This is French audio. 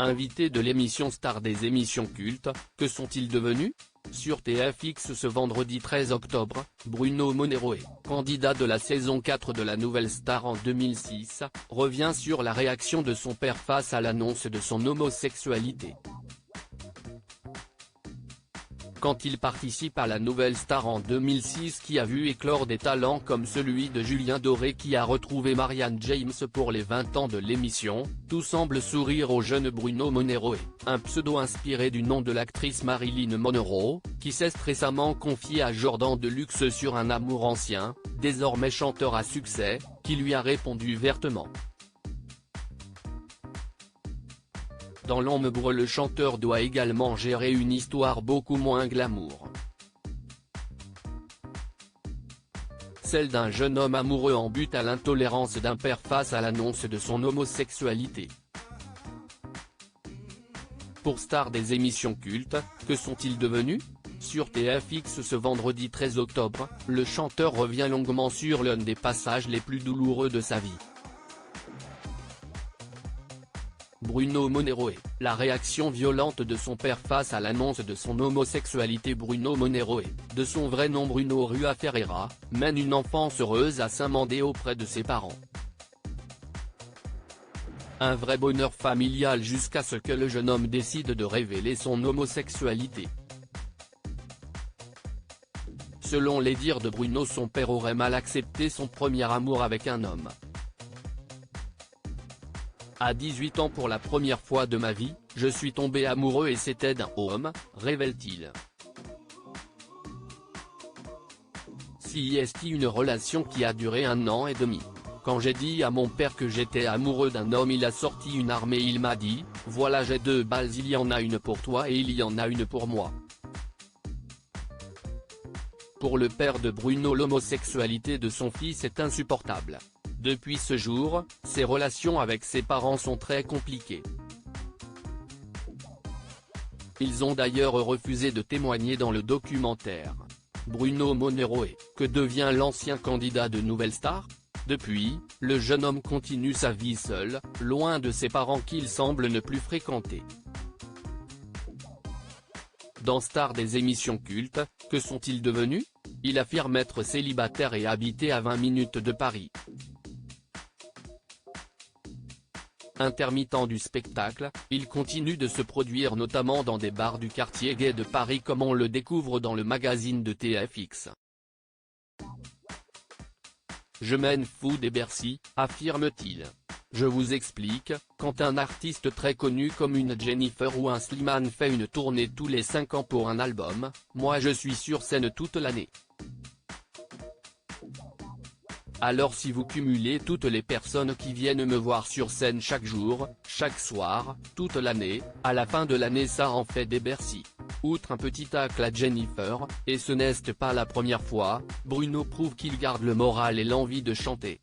Invité de l'émission star des émissions cultes, que sont-ils devenus? Sur TFX ce vendredi 13 octobre, Bruno Moneroe, candidat de la saison 4 de la Nouvelle Star en 2006, revient sur la réaction de son père face à l'annonce de son homosexualité. Quand il participe à la Nouvelle Star en 2006 qui a vu éclore des talents comme celui de Julien Doré qui a retrouvé Marianne James pour les 20 ans de l'émission, tout semble sourire au jeune Bruno Moneroe, un pseudo inspiré du nom de l'actrice Marilyn Monroe, qui s'est récemment confié à Jordan Deluxe sur un amour ancien, désormais chanteur à succès, qui lui a répondu vertement. Dans l'ombre, le chanteur doit également gérer une histoire beaucoup moins glamour. Celle d'un jeune homme amoureux en butte à l'intolérance d'un père face à l'annonce de son homosexualité. Pour star des émissions cultes, que sont-ils devenus? Sur TFX ce vendredi 13 octobre, le chanteur revient longuement sur l'un des passages les plus douloureux de sa vie. Bruno Moneroe, la réaction violente de son père face à l'annonce de son homosexualité. Bruno Moneroe, de son vrai nom Bruno Rua Ferreira, mène une enfance heureuse à Saint-Mandé auprès de ses parents. Un vrai bonheur familial jusqu'à ce que le jeune homme décide de révéler son homosexualité. Selon les dires de Bruno, son père aurait mal accepté son premier amour avec un homme. À 18 ans, pour la première fois de ma vie, je suis tombé amoureux et c'était d'un homme, révèle-t-il. C'est une relation qui a duré 1 an et demi. Quand j'ai dit à mon père que j'étais amoureux d'un homme, il a sorti une arme et il m'a dit, voilà, j'ai 2 balles, il y en a une pour toi et il y en a une pour moi. Pour le père de Bruno, l'homosexualité de son fils est insupportable. Depuis ce jour, ses relations avec ses parents sont très compliquées. Ils ont d'ailleurs refusé de témoigner dans le documentaire. Bruno Moneroe, que devient l'ancien candidat de Nouvelle Star? Depuis, le jeune homme continue sa vie seul, loin de ses parents qu'il semble ne plus fréquenter. Dans Star des émissions cultes, que sont-ils devenus? Il affirme être célibataire et habiter à 20 minutes de Paris. Intermittent du spectacle, il continue de se produire notamment dans des bars du quartier gay de Paris comme on le découvre dans le magazine de TFX. Je mène Food et Bercy, affirme-t-il. Je vous explique, quand un artiste très connu comme une Jennifer ou un Slimane fait une tournée tous les 5 ans pour un album, moi je suis sur scène toute l'année. Alors si vous cumulez toutes les personnes qui viennent me voir sur scène chaque jour, chaque soir, toute l'année, à la fin de l'année ça en fait des Bercy. Outre un petit tacle à Jennifer, et ce n'est pas la première fois, Bruno prouve qu'il garde le moral et l'envie de chanter.